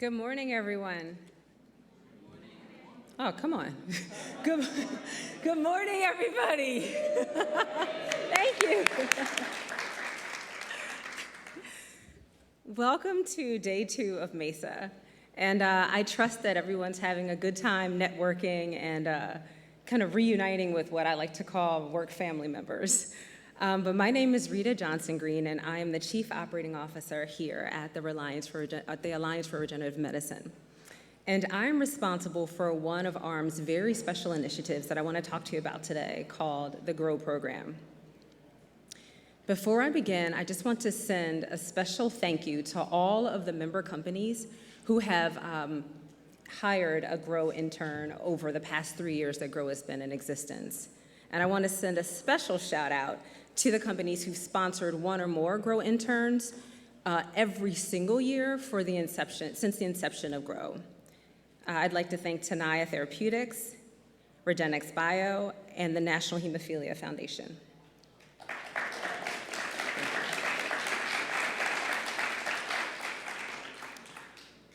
Good morning, everyone. Oh, come on. Good morning, everybody. Thank you. Welcome to day 2 of MESA. And I trust that everyone's having a good time networking and kind of reuniting with what I like to call work family members. But my name is Rita Johnson-Greene, and I am the Chief Operating Officer here at the Alliance for Regenerative Medicine. And I'm responsible for one of ARM's very special initiatives that I want to talk to you about today, called the GROW program. Before I begin, I just want to send a special thank you to all of the member companies who have hired a GROW intern over the past 3 years that GROW has been in existence. And I want to send a special shout out to the companies who've sponsored one or more GROW interns every single year since the inception of GROW. I'd like to thank Tenaya Therapeutics, Regenix Bio, and the National Hemophilia Foundation.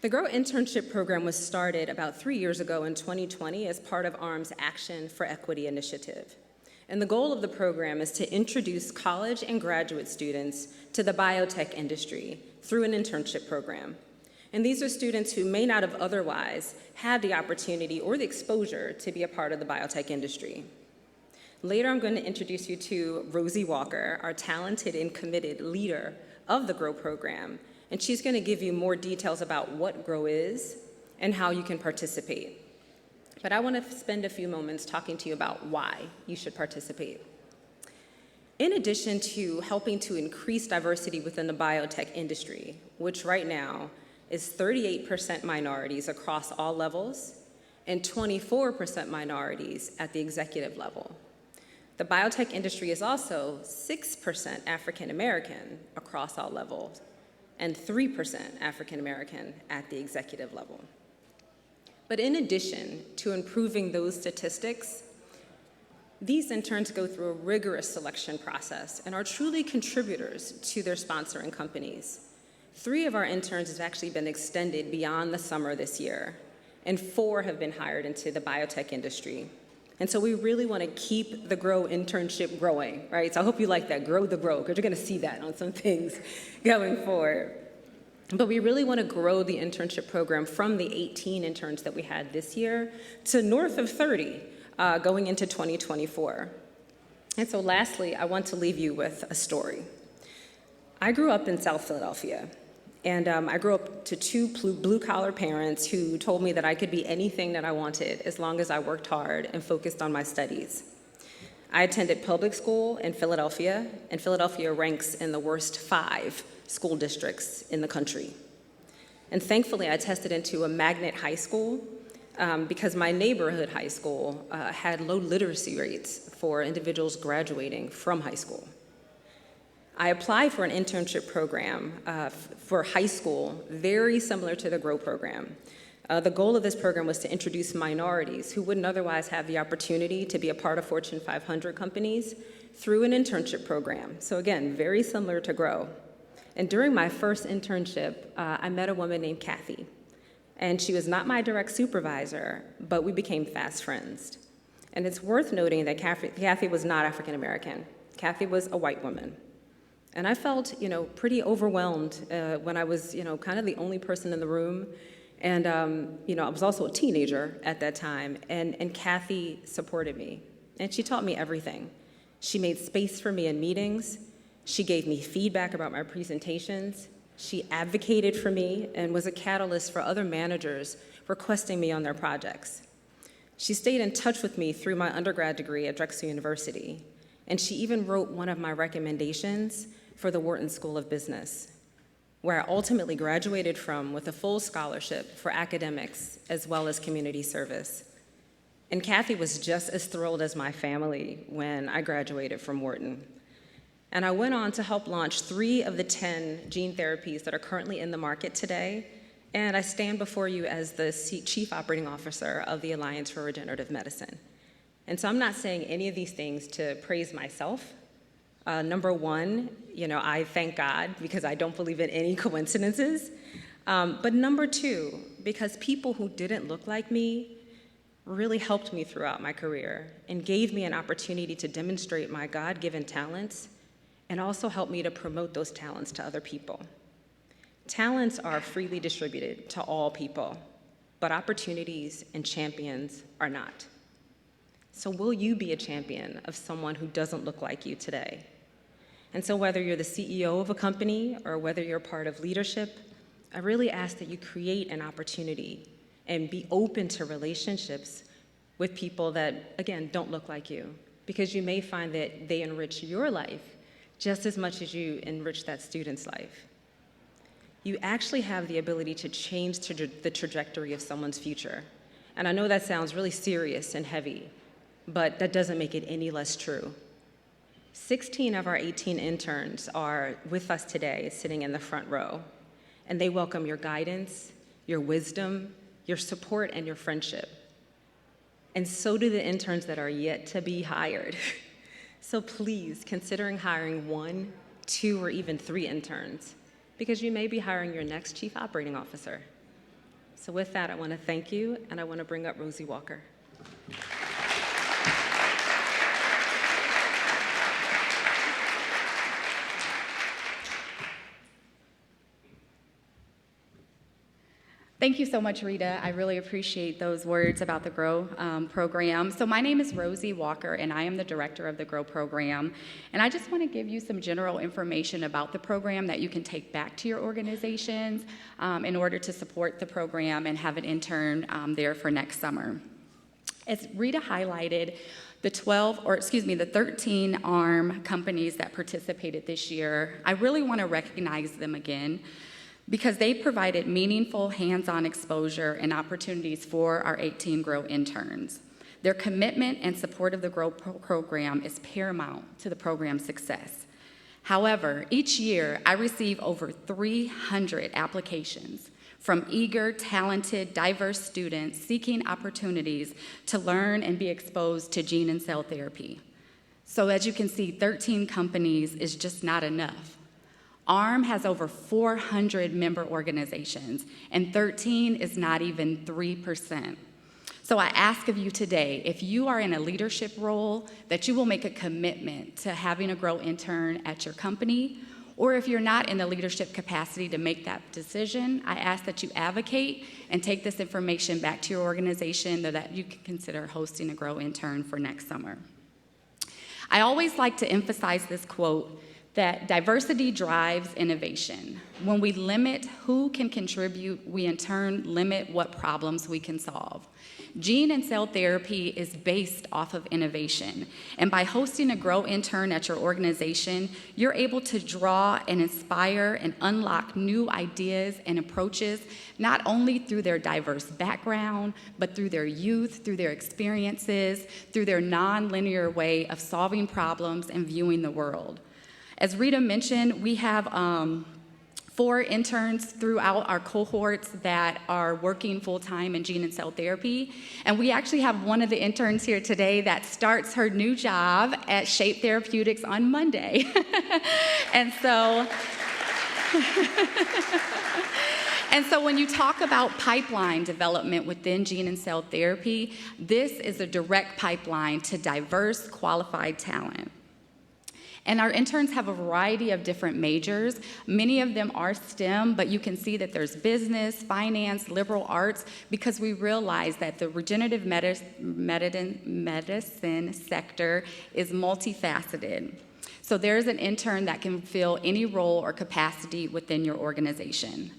The GROW internship program was started about 3 years ago in 2020 as part of ARM's Action for Equity initiative. And the goal of the program is to introduce college and graduate students to the biotech industry through an internship program. And these are students who may not have otherwise had the opportunity or the exposure to be a part of the biotech industry. Later, I'm going to introduce you to Rosie Walker, our talented and committed leader of the GROW program. And she's going to give you more details about what GROW is and how you can participate. But I want to spend a few moments talking to you about why you should participate. In addition to helping to increase diversity within the biotech industry, which right now is 38% minorities across all levels and 24% minorities at the executive level. The biotech industry is also 6% African American across all levels and 3% African American at the executive level. But in addition to improving those statistics, these interns go through a rigorous selection process and are truly contributors to their sponsoring companies. 3 of our interns have actually been extended beyond the summer this year, and 4 have been hired into the biotech industry. And so we really want to keep the GROW internship growing, right? So I hope you like that, grow the GROW, because you're going to see that on some things going forward. But we really want to grow the internship program from the 18 interns that we had this year to north of 30 going into 2024. And so lastly, I want to leave you with a story. I grew up in South Philadelphia, and I grew up to 2 blue-collar parents who told me that I could be anything that I wanted as long as I worked hard and focused on my studies. I attended public school in Philadelphia, and Philadelphia ranks in the worst 5 school districts in the country. And thankfully, I tested into a magnet high school because my neighborhood high school had low literacy rates for individuals graduating from high school. I applied for an internship program for high school, very similar to the GROW program. The goal of this program was to introduce minorities who wouldn't otherwise have the opportunity to be a part of Fortune 500 companies through an internship program. So again, very similar to GROW. And during my first internship, I met a woman named Kathy. And she was not my direct supervisor, but we became fast friends. And it's worth noting that Kathy was not African American. Kathy was a white woman. And I felt, pretty overwhelmed when I was, kind of the only person in the room. And, I was also a teenager at that time. And Kathy supported me. And she taught me everything. She made space for me in meetings. She gave me feedback about my presentations. She advocated for me and was a catalyst for other managers requesting me on their projects. She stayed in touch with me through my undergrad degree at Drexel University. And she even wrote one of my recommendations for the Wharton School of Business, where I ultimately graduated from with a full scholarship for academics as well as community service. And Kathy was just as thrilled as my family when I graduated from Wharton. And I went on to help launch 3 of the 10 gene therapies that are currently in the market today. And I stand before you as the Chief Operating Officer of the Alliance for Regenerative Medicine. And so I'm not saying any of these things to praise myself. Number one, I thank God because I don't believe in any coincidences. But number two, because people who didn't look like me really helped me throughout my career and gave me an opportunity to demonstrate my God-given talents and also helped me to promote those talents to other people. Talents are freely distributed to all people, but opportunities and champions are not. So will you be a champion of someone who doesn't look like you today? And so whether you're the CEO of a company or whether you're part of leadership, I really ask that you create an opportunity and be open to relationships with people that, again, don't look like you, because you may find that they enrich your life just as much as you enrich that student's life. You actually have the ability to change the trajectory of someone's future. And I know that sounds really serious and heavy, but that doesn't make it any less true. 16 of our 18 interns are with us today, sitting in the front row, and they welcome your guidance, your wisdom, your support, and your friendship. And so do the interns that are yet to be hired. So please, considering hiring 1, 2, or even 3 interns, because you may be hiring your next chief operating officer. So with that, I want to thank you, and I want to bring up Rosie Walker. Thank you so much, Rita. I really appreciate those words about the GROW program. So my name is Rosie Walker, and I am the director of the GROW program. And I just want to give you some general information about the program that you can take back to your organizations in order to support the program and have an intern there for next summer. As Rita highlighted, the 13 ARM companies that participated this year, I really want to recognize them again, because they provided meaningful hands-on exposure and opportunities for our 18 GROW interns. Their commitment and support of the GROW program is paramount to the program's success. However, each year I receive over 300 applications from eager, talented, diverse students seeking opportunities to learn and be exposed to gene and cell therapy. So as you can see, 13 companies is just not enough. ARM has over 400 member organizations, and 13 is not even 3%. So I ask of you today, if you are in a leadership role, that you will make a commitment to having a GROW intern at your company, or if you're not in the leadership capacity to make that decision, I ask that you advocate and take this information back to your organization so that you can consider hosting a GROW intern for next summer. I always like to emphasize this quote, that diversity drives innovation. When we limit who can contribute, we in turn limit what problems we can solve. Gene and cell therapy is based off of innovation. And by hosting a GROW intern at your organization, you're able to draw and inspire and unlock new ideas and approaches, not only through their diverse background, but through their youth, through their experiences, through their non-linear way of solving problems and viewing the world. As Rita mentioned, we have 4 interns throughout our cohorts that are working full-time in gene and cell therapy. And we actually have one of the interns here today that starts her new job at Shape Therapeutics on Monday. And so when you talk about pipeline development within gene and cell therapy, this is a direct pipeline to diverse, qualified talent. And our interns have a variety of different majors. Many of them are STEM, but you can see that there's business, finance, liberal arts, because we realize that the regenerative medicine sector is multifaceted. So there's an intern that can fill any role or capacity within your organization.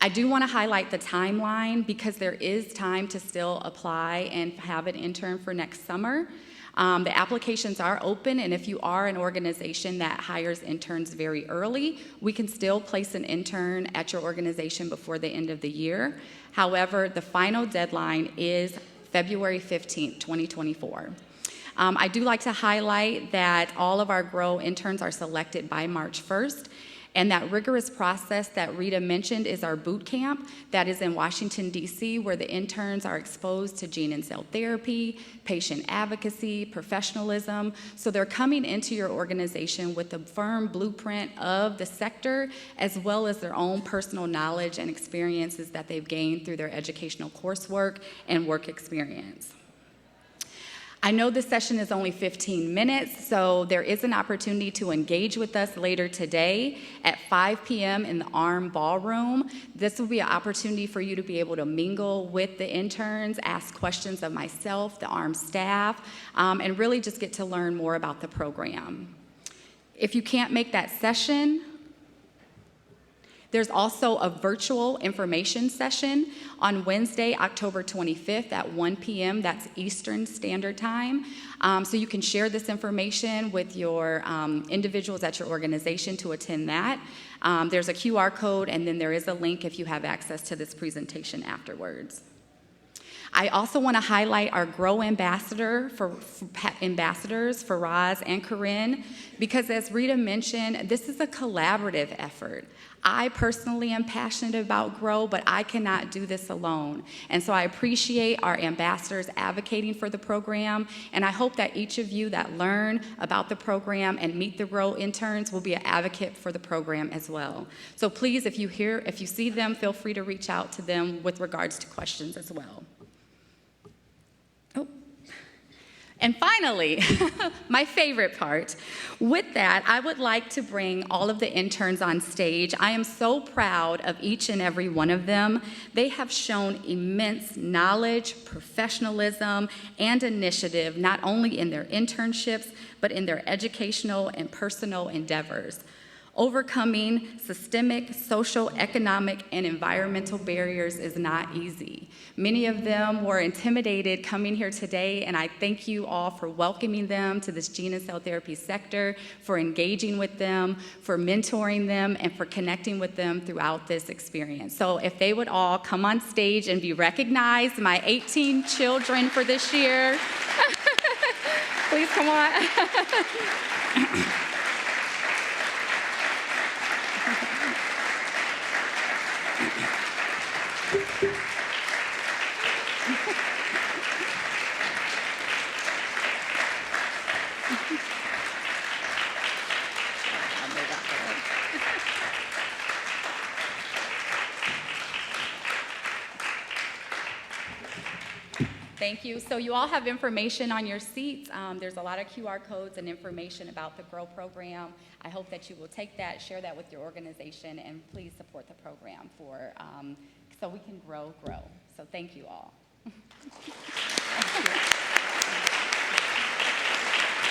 I do want to highlight the timeline because there is time to still apply and have an intern for next summer. The applications are open, and if you are an organization that hires interns very early, we can still place an intern at your organization before the end of the year. However, the final deadline is February 15th, 2024. I do like to highlight that all of our GROW interns are selected by March 1st, And that rigorous process that Rita mentioned is our boot camp that is in Washington, D.C., where the interns are exposed to gene and cell therapy, patient advocacy, professionalism. So they're coming into your organization with a firm blueprint of the sector, as well as their own personal knowledge and experiences that they've gained through their educational coursework and work experience. I know this session is only 15 minutes, so there is an opportunity to engage with us later today at 5 p.m. in the ARM Ballroom. This will be an opportunity for you to be able to mingle with the interns, ask questions of myself, the ARM staff, and really just get to learn more about the program. If you can't make that session, there's also a virtual information session on Wednesday, October 25th at 1 p.m. That's Eastern Standard Time. So you can share this information with your individuals at your organization to attend that. There's a QR code, and then there is a link if you have access to this presentation afterwards. I also want to highlight our GROW ambassadors, Faraz and Corinne, because as Rita mentioned, this is a collaborative effort. I personally am passionate about GROW, but I cannot do this alone. And so I appreciate our ambassadors advocating for the program, and I hope that each of you that learn about the program and meet the GROW interns will be an advocate for the program as well. So please, if you see them, feel free to reach out to them with regards to questions as well. And finally, my favorite part, with that, I would like to bring all of the interns on stage. I am so proud of each and every one of them. They have shown immense knowledge, professionalism, and initiative, not only in their internships, but in their educational and personal endeavors. Overcoming systemic, social, economic, and environmental barriers is not easy. Many of them were intimidated coming here today, and I thank you all for welcoming them to this gene and cell therapy sector, for engaging with them, for mentoring them, and for connecting with them throughout this experience. So if they would all come on stage and be recognized, my 18 children for this year. Please come on. Thank you. So you all have information on your seats. There's a lot of QR codes and information about the GROW program. I hope that you will take that, share that with your organization, and please support the program so we can grow. So thank you all. Thank you.